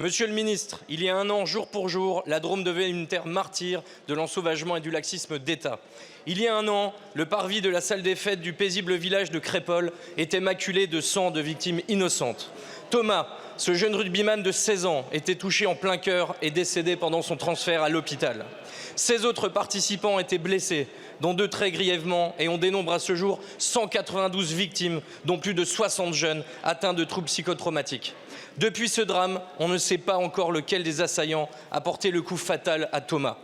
Monsieur le ministre, il y a un an, jour pour jour, la Drôme devenait une terre martyre de l'ensauvagement et du laxisme d'État. Il y a un an, le parvis de la salle des fêtes du paisible village de Crépol était maculé de sang de victimes innocentes. Thomas, ce jeune rugbyman de 16 ans, était touché en plein cœur et décédé pendant son transfert à l'hôpital. 16 autres participants étaient blessés, dont 2 très grièvement, et on dénombre à ce jour 192 victimes, dont plus de 60 jeunes atteints de troubles psychotraumatiques. Depuis ce drame, on ne sait pas encore lequel des assaillants a porté le coup fatal à Thomas.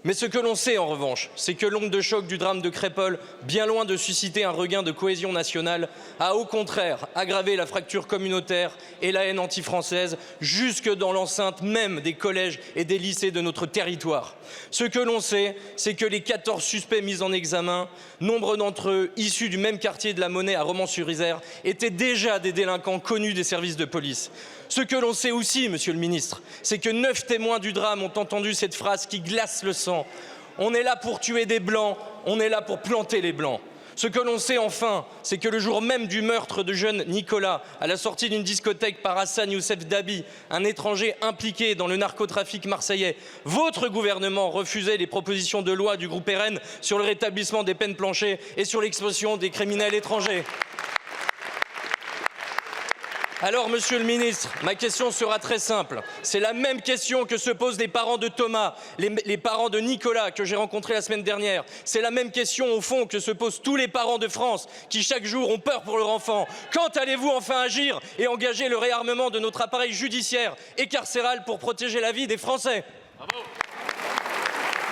Mais ce que l'on sait en revanche, c'est que l'onde de choc du drame de Crépol, bien loin de susciter un regain de cohésion nationale, a au contraire aggravé la fracture communautaire et la haine anti-française jusque dans l'enceinte même des collèges et des lycées de notre territoire. Ce que l'on sait, c'est que les 14 suspects mis en examen, nombre d'entre eux issus du même quartier de la Monnaie à Romans-sur-Isère, étaient déjà des délinquants connus des services de police. Ce que l'on sait aussi, monsieur le ministre, c'est que 9 témoins du drame ont entendu cette phrase qui glace le sang. On est là pour tuer des blancs, on est là pour planter les blancs. Ce que l'on sait enfin, c'est que le jour même du meurtre de jeune Nicolas, à la sortie d'une discothèque par Hassan Youssef Dabi, un étranger impliqué dans le narcotrafic marseillais, votre gouvernement refusait les propositions de loi du groupe RN sur le rétablissement des peines planchers et sur l'expulsion des criminels étrangers. Alors, monsieur le ministre, ma question sera très simple. C'est la même question que se posent les parents de Thomas, les parents de Nicolas que j'ai rencontrés la semaine dernière. C'est la même question, au fond, que se posent tous les parents de France qui, chaque jour, ont peur pour leur enfant. Quand allez-vous enfin agir et engager le réarmement de notre appareil judiciaire et carcéral pour protéger la vie des Français ? Bravo.